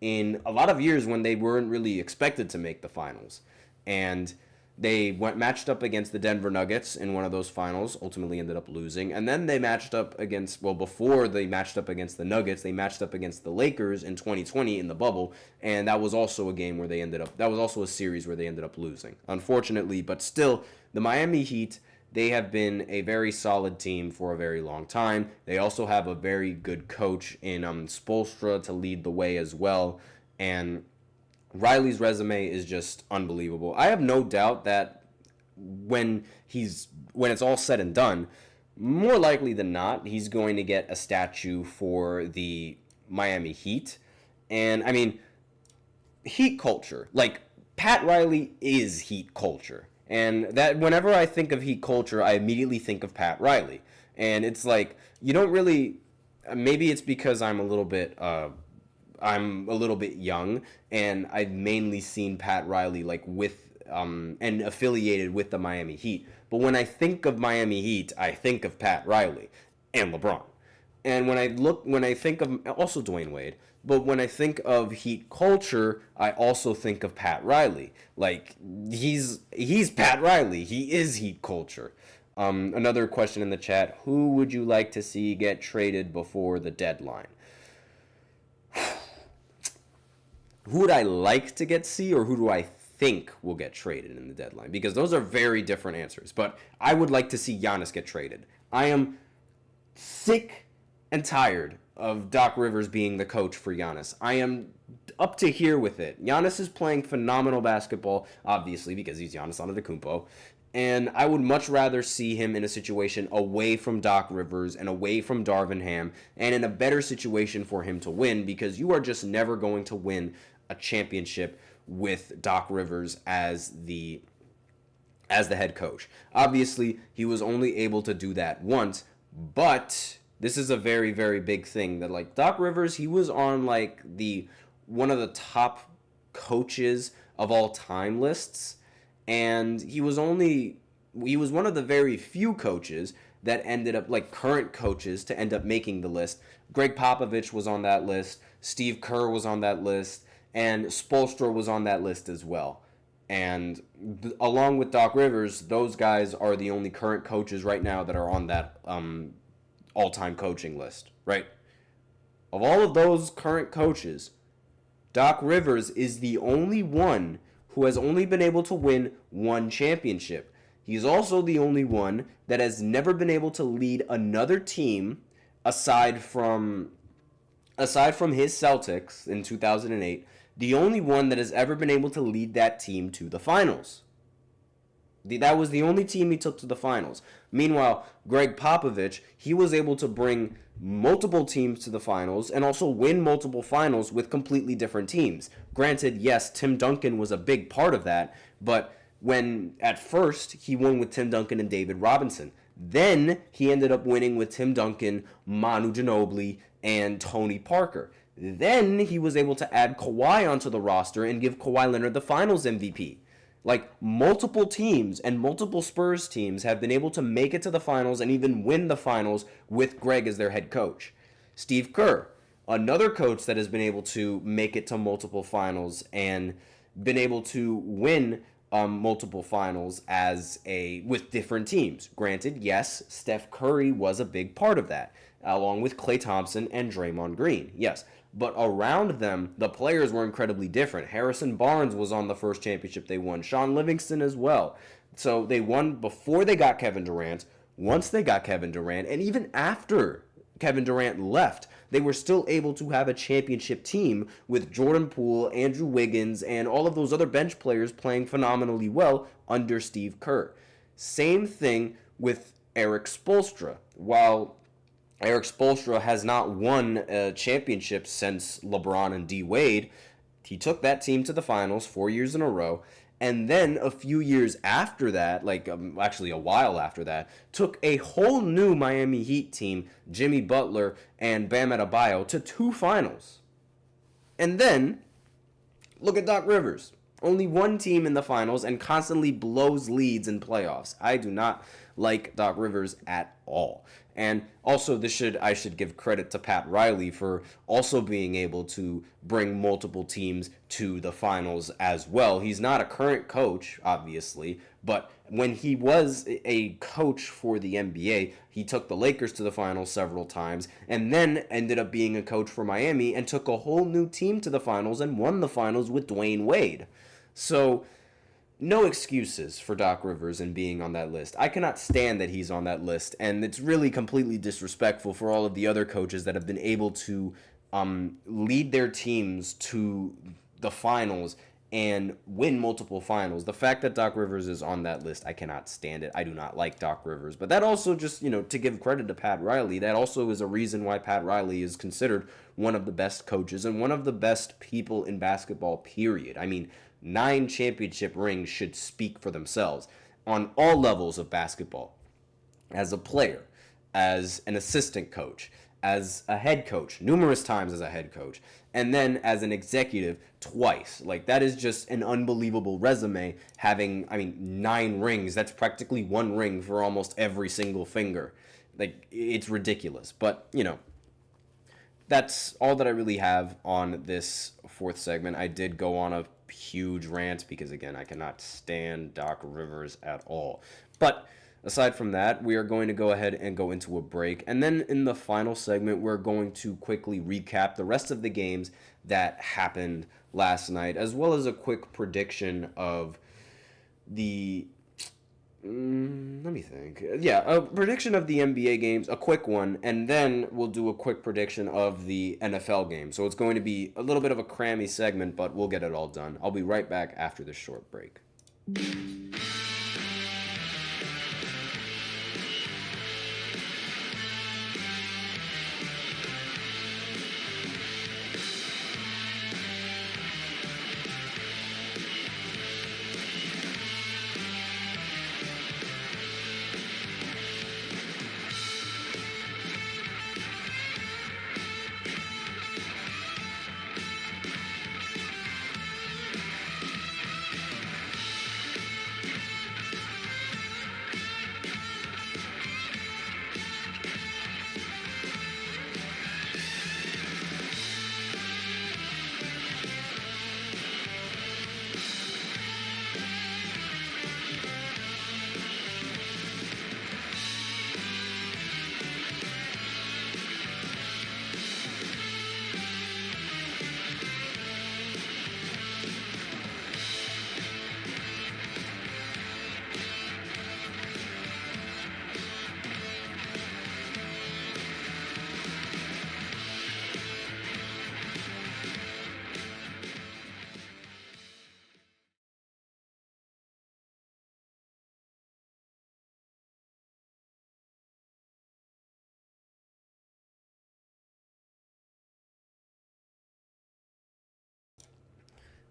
in a lot of years when they weren't really expected to make the finals. And they matched up against the Denver Nuggets in one of those finals, ultimately ended up losing. And then they matched up against, well, before they matched up against the Nuggets, they matched up against the Lakers in 2020 in the bubble. And that was also a game where they ended up, that was also a series where they ended up losing. Unfortunately, but still, the Miami Heat, they have been a very solid team for a very long time. They also have a very good coach in Spoelstra to lead the way as well. And Riley's resume is just unbelievable. I have no doubt that when it's all said and done, more likely than not, he's going to get a statue for the Miami Heat. And I mean, Heat culture, like Pat Riley is Heat culture. And that whenever I think of Heat culture, I immediately think of Pat Riley. And it's like, you don't really, maybe it's because I'm a little bit young, and I've mainly seen Pat Riley like with and affiliated with the Miami Heat. But when I think of Miami Heat, I think of Pat Riley and LeBron. And when I think of also Dwayne Wade, but when I think of Heat culture, I also think of Pat Riley. Like he's Pat Riley. He is Heat culture. Another question in the chat: who would you like to see get traded before the deadline? Who would I like to get see, or who do I think will get traded in the deadline? Because those are very different answers. But I would like to see Giannis get traded. I am sick and tired of Doc Rivers being the coach for Giannis. I am up to here with it. Giannis is playing phenomenal basketball, obviously, because he's Giannis Antetokounmpo. And I would much rather see him in a situation away from Doc Rivers and away from Darvin Ham and in a better situation for him to win, because you are just never going to win a championship with Doc Rivers as the head coach. Obviously, he was only able to do that once, but this is a very, very big thing that like Doc Rivers, he was on like one of the top coaches of all time lists, and he was one of the very few coaches that ended up, like current coaches, to end up making the list. Greg Popovich was on that list, Steve Kerr was on that list, and Spoelstra was on that list as well. And along with Doc Rivers, those guys are the only current coaches right now that are on that all-time coaching list, right? Of all of those current coaches, Doc Rivers is the only one who has only been able to win one championship. He's also the only one that has never been able to lead another team aside from his Celtics in 2008, the only one that has ever been able to lead that team to the finals. That was the only team he took to the finals. Meanwhile, Greg Popovich, he was able to bring multiple teams to the finals and also win multiple finals with completely different teams. Granted, yes, Tim Duncan was a big part of that, but when at first he won with Tim Duncan and David Robinson. Then he ended up winning with Tim Duncan, Manu Ginobili, and Tony Parker. Then he was able to add Kawhi onto the roster and give Kawhi Leonard the finals MVP. Like, multiple teams and multiple Spurs teams have been able to make it to the finals and even win the finals with Greg as their head coach. Steve Kerr, another coach that has been able to make it to multiple finals and been able to win multiple finals with different teams. Granted, yes, Steph Curry was a big part of that, along with Klay Thompson and Draymond Green. Yes, but around them, the players were incredibly different. Harrison Barnes was on the first championship they won. Sean Livingston as well. So they won before they got Kevin Durant, once they got Kevin Durant, and even after Kevin Durant left, they were still able to have a championship team with Jordan Poole, Andrew Wiggins, and all of those other bench players playing phenomenally well under Steve Kerr. Same thing with Eric Spoelstra. While Eric Spoelstra has not won a championship since LeBron and D. Wade, he took that team to the finals 4 years in a row. And then a few years after that, actually a while after that, took a whole new Miami Heat team, Jimmy Butler and Bam Adebayo, to 2 finals. And then, look at Doc Rivers. Only one team in the finals and constantly blows leads in playoffs. I do not like Doc Rivers at all. And also, I should give credit to Pat Riley for also being able to bring multiple teams to the finals as well. He's not a current coach, obviously, but when he was a coach for the NBA, he took the Lakers to the finals several times and then ended up being a coach for Miami and took a whole new team to the finals and won the finals with Dwayne Wade. So, no excuses for Doc Rivers and being on that list. I cannot stand that he's on that list, and it's really completely disrespectful for all of the other coaches that have been able to lead their teams to the finals and win multiple finals. The fact that Doc Rivers is on that list, I cannot stand it. I do not like Doc Rivers. But that also just, to give credit to Pat Riley, that also is a reason why Pat Riley is considered one of the best coaches and one of the best people in basketball, period. I mean, 9 championship rings should speak for themselves on all levels of basketball. As a player, as an assistant coach, as a head coach, numerous times as a head coach, and then as an executive twice. Like, that is just an unbelievable resume, having, 9 rings. That's practically 1 ring for almost every single finger. Like, it's ridiculous. But, that's all that I really have on this 4th segment. I did go on a huge rant because, again, I cannot stand Doc Rivers at all. But aside from that, we are going to go ahead and go into a break. And then in the final segment, we're going to quickly recap the rest of the games that happened last night, as well as a quick prediction of the... let me think. Yeah, a prediction of the NBA games, a quick one, and then we'll do a quick prediction of the NFL game. So it's going to be a little bit of a crammy segment, but we'll get it all done. I'll be right back after this short break.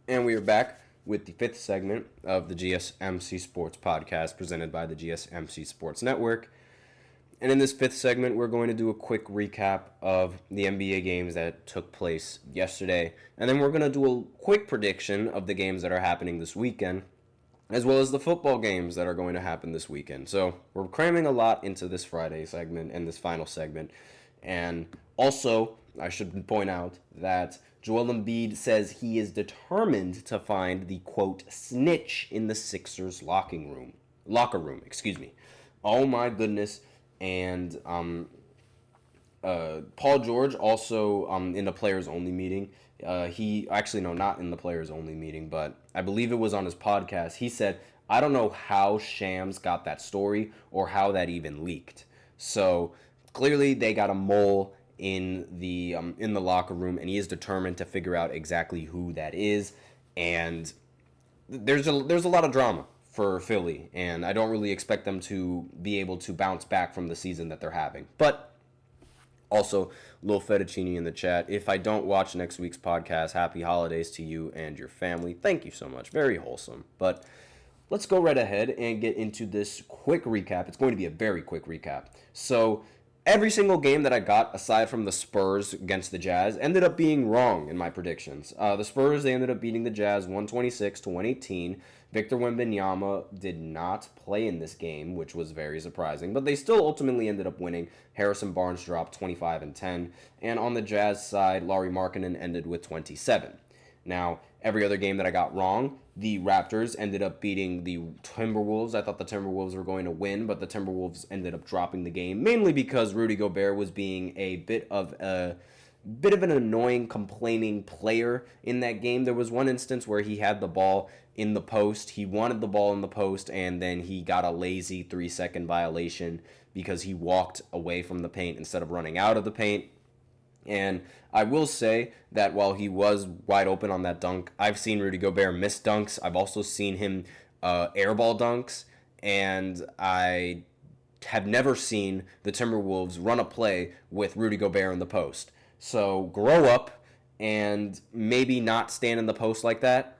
And we are back with the 5th segment of the GSMC Sports Podcast presented by the GSMC Sports Network. And in this 5th segment, we're going to do a quick recap of the NBA games that took place yesterday. And then we're going to do a quick prediction of the games that are happening this weekend, as well as the football games that are going to happen this weekend. So we're cramming a lot into this Friday segment and this final segment. And also, I should point out that Joel Embiid says he is determined to find the, quote, snitch in the Sixers locker room. Oh my goodness. And Paul George also in the players only meeting. Not in the players only meeting, but I believe it was on his podcast. He said, I don't know how Shams got that story or how that even leaked. So clearly they got a mole in the locker room, and he is determined to figure out exactly who that is. And there's a lot of drama for Philly, and I don't really expect them to be able to bounce back from the season that they're having. But also, Lil Fettuccine in the chat, if I don't watch next week's podcast, happy holidays to you and your family. Thank you so much. Very wholesome. But let's go right ahead and get into this quick recap. It's going to be a very quick recap. So every single game that I got, aside from the Spurs against the Jazz, ended up being wrong in my predictions. The Spurs, they ended up beating the Jazz 126-118. Victor Wembanyama did not play in this game, which was very surprising, but they still ultimately ended up winning. Harrison Barnes dropped 25 and 10, and on the Jazz side, Lauri Markkanen ended with 27. Now, every other game that I got wrong, the Raptors ended up beating the Timberwolves. I thought the Timberwolves were going to win, but the Timberwolves ended up dropping the game, mainly because Rudy Gobert was being a bit of an annoying, complaining player in that game. There was one instance where he had the ball in the post. He wanted the ball in the post, and then he got a lazy 3-second violation because he walked away from the paint instead of running out of the paint. And I will say that while he was wide open on that dunk, I've seen Rudy Gobert miss dunks. I've also seen him airball dunks, and I have never seen the Timberwolves run a play with Rudy Gobert in the post. So grow up and maybe not stand in the post like that.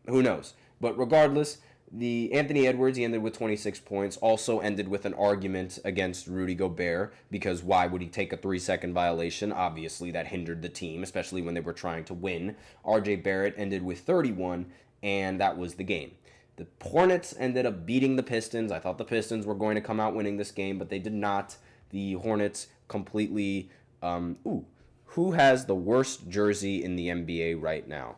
Who knows? But regardless, the Anthony Edwards, he ended with 26 points, also ended with an argument against Rudy Gobert, because why would he take a 3-second violation? Obviously, that hindered the team, especially when they were trying to win. RJ Barrett ended with 31, and that was the game. The Hornets ended up beating the Pistons. I thought the Pistons were going to come out winning this game, but they did not. The Hornets completely... who has the worst jersey in the NBA right now?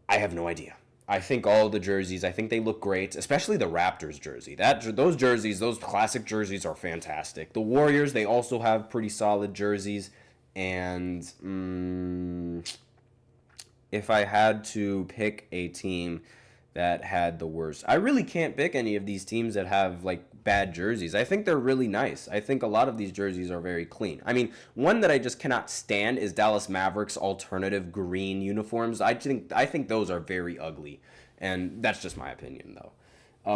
I have no idea. I think all the jerseys, I think they look great, especially the Raptors jersey. Those jerseys, those classic jerseys are fantastic. The Warriors, they also have pretty solid jerseys. And if I had to pick a team that had the worst, I really can't pick any of these teams that have like bad jerseys. I think they're really nice. I think a lot of these jerseys are very clean. I mean, one that I just cannot stand is Dallas Mavericks alternative green uniforms. I think those are very ugly, and that's just my opinion though.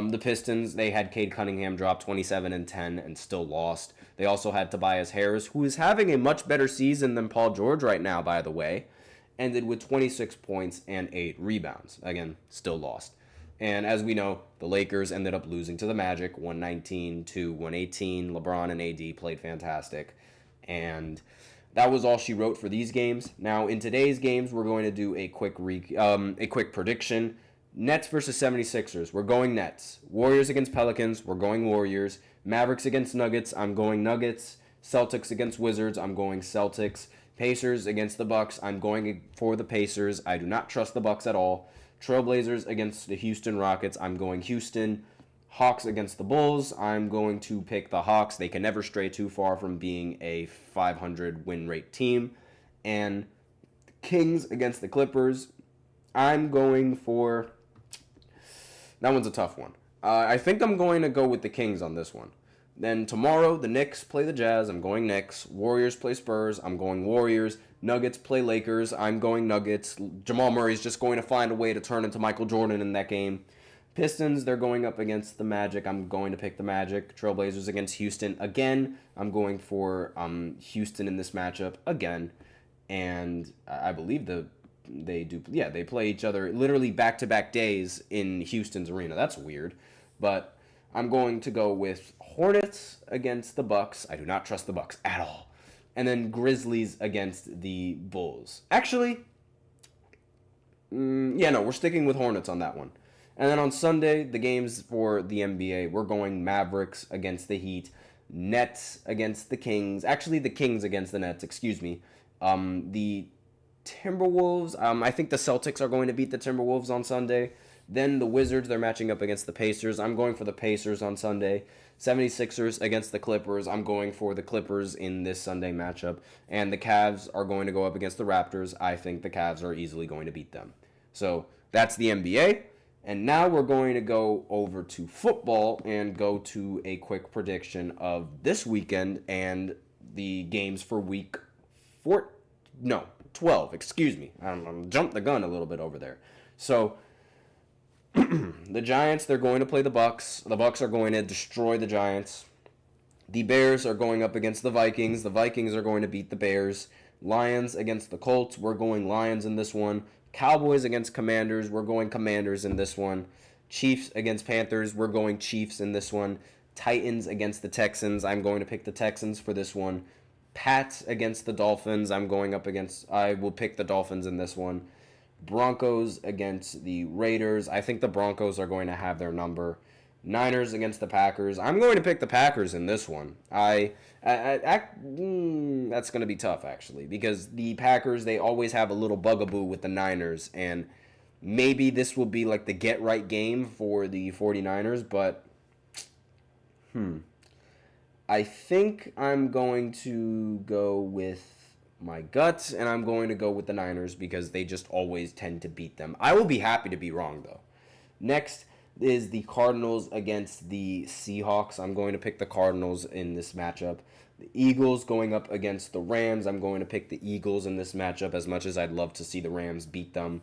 The Pistons, they had Cade Cunningham drop 27 and 10 and still lost. They also had Tobias Harris, who is having a much better season than Paul George right now, by the way, ended with 26 points and 8 rebounds. Again, still lost. And as we know, the Lakers ended up losing to the Magic 119-118. LeBron and AD played fantastic. And that was all she wrote for these games. Now, in today's games, we're going to do a quick prediction. Nets versus 76ers. We're going Nets. Warriors against Pelicans. We're going Warriors. Mavericks against Nuggets. I'm going Nuggets. Celtics against Wizards. I'm going Celtics. Pacers against the Bucks. I'm going for the Pacers. I do not trust the Bucks at all. Trailblazers against the Houston Rockets, I'm going Houston. Hawks against the Bulls, I'm going to pick the Hawks. They can never stray too far from being a 500 win rate team. And Kings against the Clippers, I'm going for... That one's a tough one. I think I'm going to go with the Kings on this one. Then tomorrow, the Knicks play the Jazz. I'm going Knicks. Warriors play Spurs. I'm going Warriors. Nuggets play Lakers. I'm going Nuggets. Jamal Murray's just going to find a way to turn into Michael Jordan in that game. Pistons, they're going up against the Magic. I'm going to pick the Magic. Trailblazers against Houston. Again, I'm going for Houston in this matchup again. And I believe they play each other literally back-to-back days in Houston's arena. That's weird. But I'm going to go with Hornets against the Bucks. I do not trust the Bucks at all. And then Grizzlies against the Bulls. Actually, we're sticking with Hornets on that one. And then on Sunday, the games for the NBA, we're going Mavericks against the Heat, Nets against the Kings. Actually, the Kings against the Nets, excuse me. The Timberwolves, I think the Celtics are going to beat the Timberwolves on Sunday. Then the Wizards, they're matching up against the Pacers. I'm going for the Pacers on Sunday. 76ers against the Clippers. I'm going for the Clippers in this Sunday matchup. And the Cavs are going to go up against the Raptors. I think the Cavs are easily going to beat them. So that's the NBA. And now we're going to go over to football and go to a quick prediction of this weekend and the games for week 12. Excuse me. I jumped the gun a little bit over there. So the Giants, they're going to play the Bucks. The Bucks are going to destroy the Giants. The Bears are going up against the Vikings. The Vikings are going to beat the Bears. Lions against the Colts. We're going Lions in this one. Cowboys against Commanders. We're going Commanders in this one. Chiefs against Panthers. We're going Chiefs in this one. Titans against the Texans. I'm going to pick the Texans for this one. Pats against the Dolphins. I will pick the Dolphins in this one. Broncos against the Raiders. I think the Broncos are going to have their number. Niners against the Packers. I'm going to pick the Packers in this one. That's going to be tough, actually, because the Packers, they always have a little bugaboo with the Niners, and maybe this will be like the get-right game for the 49ers, but I think I'm going to go with my guts, and I'm going to go with the Niners because they just always tend to beat them. I will be happy to be wrong, though. Next is the Cardinals against the Seahawks. I'm going to pick the Cardinals in this matchup. The Eagles going up against the Rams. I'm going to pick the Eagles in this matchup as much as I'd love to see the Rams beat them.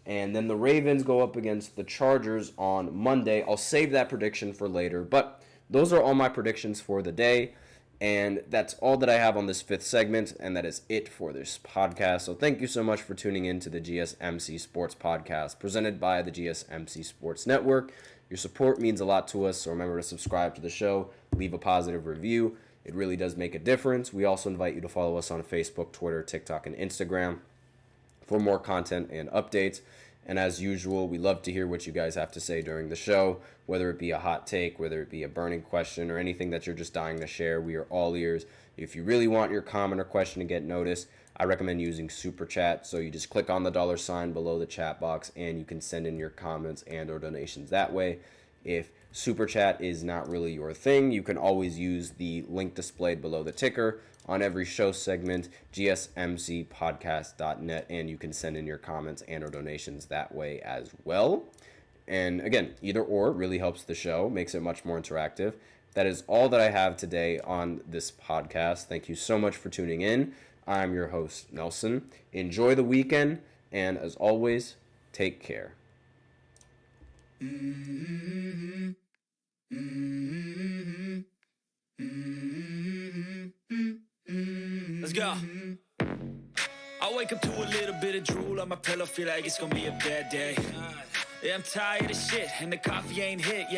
And then the Ravens go up against the Chargers on Monday. I'll save that prediction for later, but those are all my predictions for the day. And that's all that I have on this fifth segment, and that is it for this podcast. So thank you so much for tuning in to the GSMC Sports Podcast, presented by the GSMC Sports Network. Your support means a lot to us, so remember to subscribe to the show, leave a positive review. It really does make a difference. We also invite you to follow us on Facebook, Twitter, TikTok, and Instagram for more content and updates. And as usual, we love to hear what you guys have to say during the show, whether it be a hot take, whether it be a burning question, or anything that you're just dying to share. We are all ears. If you really want your comment or question to get noticed, I recommend using Super Chat. So you just click on the $sign below the chat box, and you can send in your comments and or donations that way. If Super Chat is not really your thing, you can always use the link displayed below the ticker on every show segment, gsmcpodcast.net, and you can send in your comments and or donations that way as well. And again, either or really helps the show, makes it much more interactive. That is all that I have today on this podcast. Thank you so much for tuning in. I'm your host, Nelson. Enjoy the weekend, and as always, take care. Let's go. I wake up to a little bit of drool on my pillow, feel like it's gonna be a bad day. Yeah, I'm tired of shit, and the coffee ain't hit yet.